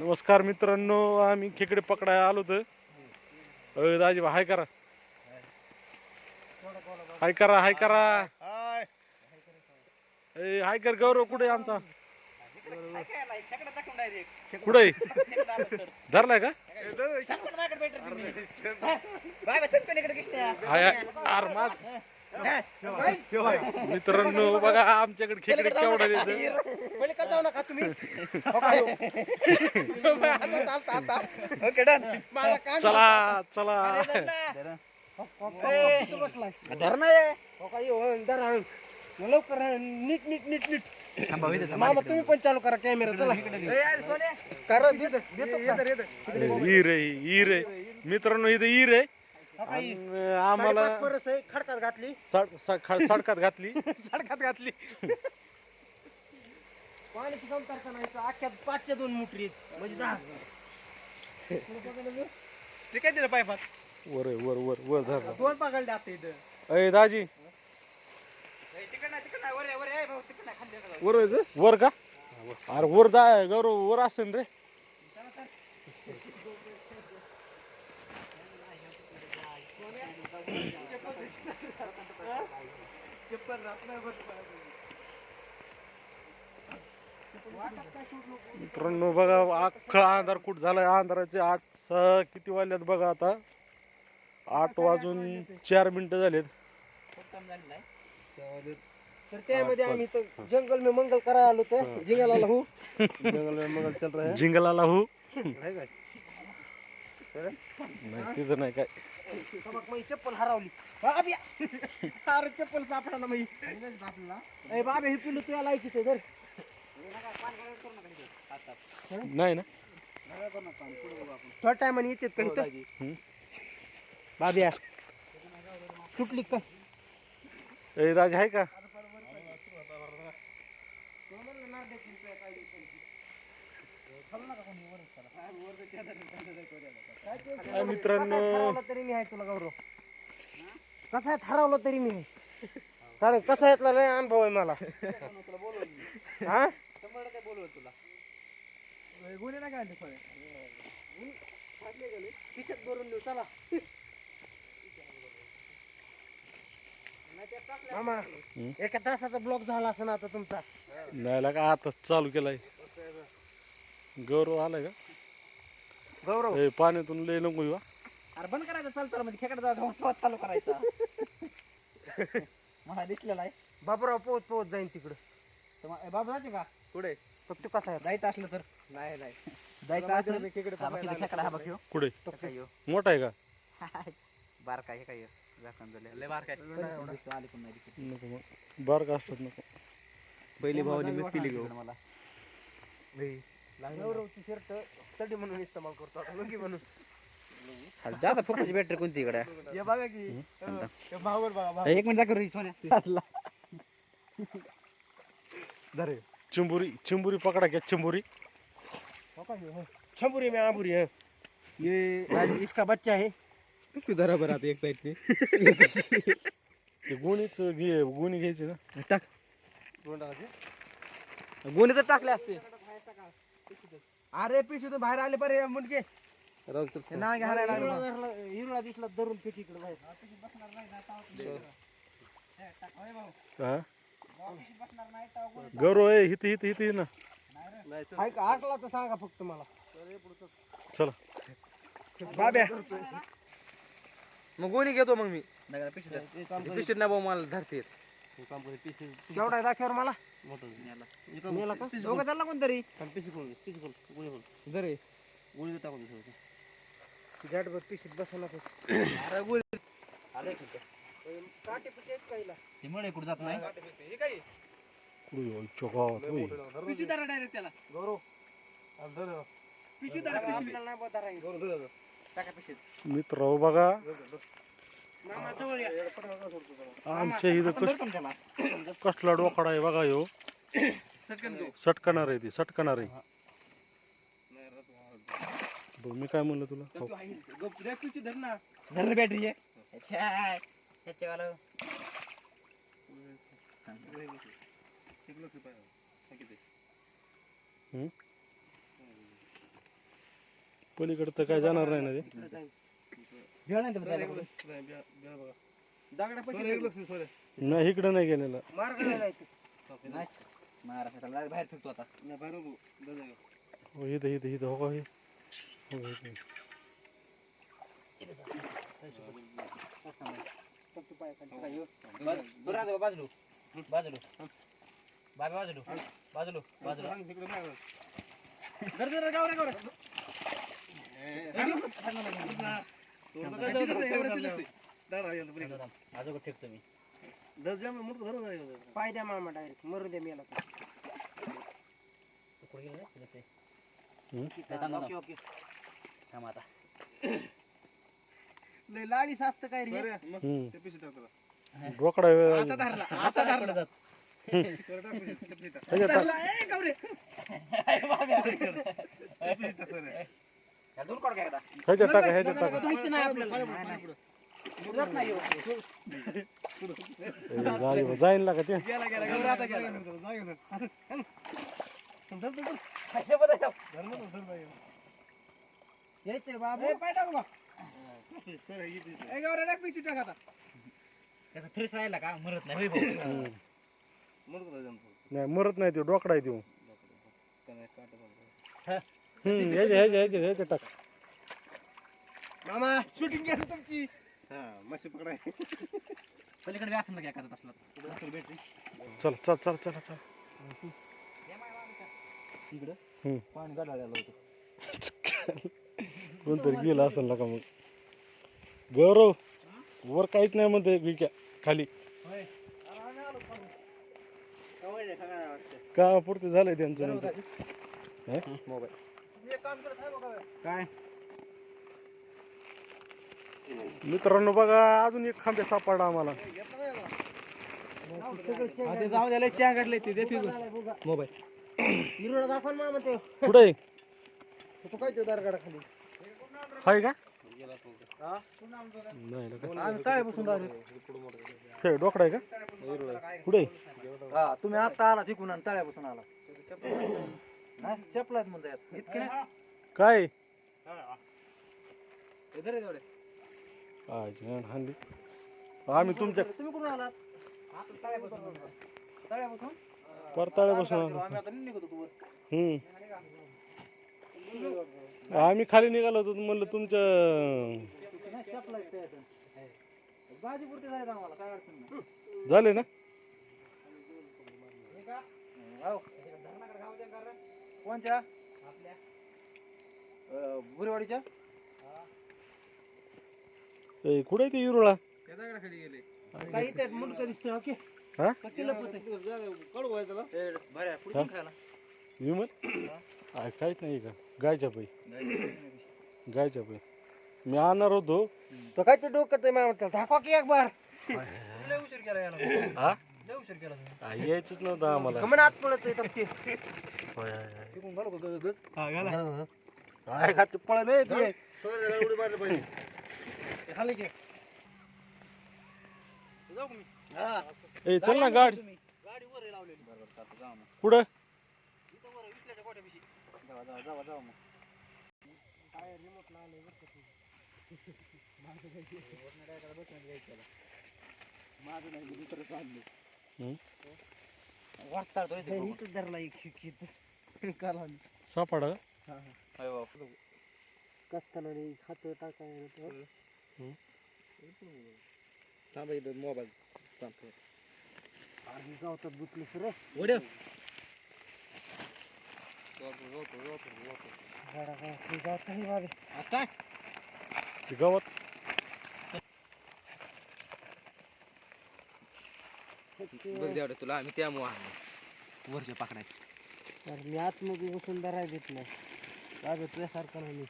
नमस्कार मित्रांनो, आम्ही खेकडे पकडायला आलो तर दाजी हाय करा, हाय करा, हाय करा, हाय कर. गौरव कुठे आमचा? कुठे धरलाय का? मित्रांनो बघा आमच्याकडे खेकडे केवढा चला चला लवकर नीट नीट नीट नीट मामा तुम्ही पण चालू करा कॅमेरा. चला ईर आहे मित्रांनो, इथं ईर आहे. आम्हाला खडकात घातली, सडकात घातली सडकात घातली. पाण्याची कमतरता नाही, अख्ख्यात 5च्या 2 मुटरी म्हणजे 10. ते काय दिलं पायपात वर वर वर वर धरला 2 पकडले आता इथं. अय दाजी वर वर का? अरे वर गौरव वर असेल रे. मित्रांनो बघा अख्खा अंधार कुठ झालाय. अंधाराचे 8 किती वाजल्यात बघा आता. 8 वाजून 4 मिनिटं झालेत. तर त्यामध्ये आम्ही तर जंगल में मंगल करायला आलो तर जिंगलाला हो. जंगल में मंगल चल रहा है. जिंगलाला हो नाही काय नाही तिथं नाही काय. माझी चप्पल हरवली. अरे चप्पल सापडा मी आपल्याला. बाबे हे पिलू तुला लायची ते घर नाही ना. थोड्या टायमाने येतात काही बाब्या तुटली काय? ए दाजी आहे का? मित्रांनो तरी मी आहे तुला गौरव. कसा आहे हरवलं तरी मी आहे. कारण कसा आहे लय अनुभव आहे मला. हा गुन्हे नाही काय खिशात भरून देऊ. चला मामा, एका तासाचा ब्लॉक झाला असं ना आता तुमचा. नाही का आता चालू केलाय. गौरव आलाय का? गौरव पाण्यातून लय नको येऊ. अरे बंद करायचं चालतो मध्ये खेकडा जाऊ चालू करायचा. मला दिसलेला आहे. बाबूराव पोहोच पोहोच जाईन तिकडं. बाबू जायचे का पुढे? फक्त कसा आहे जायचं असलं तर. नाही नाही जायचं असलं खेकडा हा बघ कुठे मोठा आहे का? बारका आहे काय लय बारका नको बार का असतात नको. पहिली भावानी मिस केली घेऊ मला. गौरवची शर्ट चढी म्हणून इस्तेमाल करतो आता लुंगी म्हणून. जाता फुकटची बॅटरी कोणती इकडे हे बघा की भावर बघा. एक मिनिट दाखव रे सोन्या. धरे चिंबुरी चिंबुरी पकड़ा क्या? चिंबुरी छंबुरी में आबुरी है ये. इसका बच्चा है. सुधारा बरं आता एक साइड पे. ते गुणीच घे, गुणी घ्यायचे ना. टाक गुन्हे तर टाकले असते. अरे पिशूतून बाहेर आले बरे मुंडके. हिरळा दिसला धरून फेक इकडे बाहेर. गौरव आहे हित हित हित ना. आटला तर सांगा फक्त मला. चला बाब्या मग गोणी घेतो मग मी. पिशीत ना भाऊ मला धरते. केवढा आहे दाखवर मला. नेला का दोघं चालला कोणतरी. जरे गोळी टाकून जाटभर पिशीत बसवला. अरे गोळी आले की काटे पिशे काहीला हिमळे कुठे जात नाही. हे काय पिशू धरा डायरेक्ट त्याला. गौरव पिशू धरा. पिशू नाही बोलता गौरव टाका पिशीत. मित्र बघा मामा जवळ या. आमच्या इथं कसला डोकाडा आहे बघा. ह्यो सटकणार आहे. ती सटकणार आहे. मी काय म्हणलं तुला? पिशू धर ना. धर बॅटरी आहे. पलीकडे तर काय जाणार नाही ना ते. नाही इकडे नाही गेलेला. बाहेर फिरतो आता हो इथं इथं इथं हो का हे. हो, इथं. बाजूलो बाजूलो बाजूलो बाजूलो बाजूलो बाजूलो आजोबा ठेकतो मी पाय द्या मामा डायरेक्ट मरू द्या मी आता लय लाडी सास्त काय रे बोकडा आता धरला आता धरला जात ह्याच्यात टाका ह्याच्यात टाका जाईन लागा ते फ्रेश राहिला का मरत नाही नाही मरत नाही ते डोकडा आहे तो ह्याच्या टाक मामा शूटिंग केली तुमची मशी पकडाय पलीकडे बी असं एखादा तसला चल चल चल चल चल इकडं पाणी गडाळ्याला होतं कोणतरी गेलं असेल ना का मग गौरव वर काहीच नाही म्हणते विक्या खाली का पुरते झालंय त्यांचं मोबाईल काय मित्रांनो बघा अजून एक खांबे सापडला आम्हाला जाऊ द्यायला चहा काढले ते मोबाईल हिरोला दाखवा मामा ते कुठे तो काय ते दरगाडा खाली हाय का नाही काय बसून हे डोकडा आहे का कुठे हा तुम्ही आता आला तिकून आणि तळ्यापासून आला चपलात म्हणता इतके नाही काय हांडी आम्ही तुमच्या तुम्ही कुठून आलात तळ्यापासून परताळे बसून आम्ही आता निघतो आम्ही खाली निघालो होतो म्हणलं तुमच्या भाजीपुरते जायचं आम्हाला काय अडचण नाही झाले ना कोणच्या आपल्या बुरेवाडीच्या कुठे ते इरुळा खाली गेले काही ते मुंडकं दिसते ओके हा विमल काहीच नाही का गायच्या पै गायच्या पै मी आणणार होतो तो काय ते डोकं ते दाखवा की एक बार लय उशीर केला याला हा लय उशीर केला तुम्ही यायचंच नव्हतं आम्हाला कमन आत पडत आहे तपते तिकडून घालू का गज हा घाला काय खात पळले ते उडी मारली पाहिजे खाली घे जाऊ का मी हा ए चल ना गाडी गाडी वर लावलेली बरोबर जातो जाऊ मग कुठं इथं वर विसल्याच्या गोट्यापाशी जाऊ मग काय रिमोट लावले बरं का माझं नाही दुसरं चाललं वाटता तो इथं धरला एक काला सापडा कस्ताना खात टाकाय थांबा इथं मोबाईल चालतो आधी गावतात बुतली सर ओढ्या आता गावात तुला आम्ही त्यामुळे वरचे पकडायचे तर मी आतमध्ये बसून धराय देत नाही काय तुझ्यासारखं नाही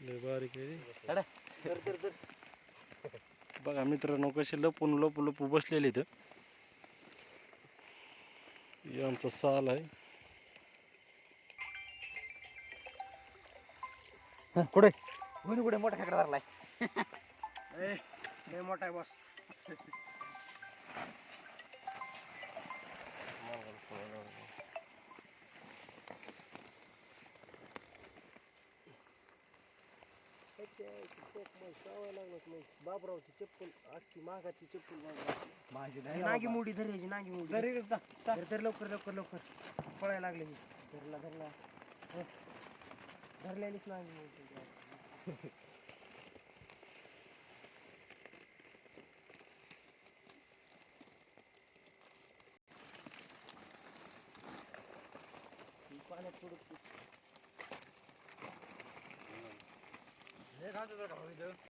लय बारीक आहे बघा मित्रांनो कसे लपून लपू बसलेले इथं हे आमचा साल आहे कुठे कोणी कुठे मोठा खेकडा धरलाय लय मोठा आहे बॉस बाबरावची चप्पल अख्खी महागाची चप्पल माझी नागी मोडी धरायची नागी मोडी तर लवकर लवकर लवकर पळायला लागले धरला धरलेलीच नागी मोडी पाण्यात पडत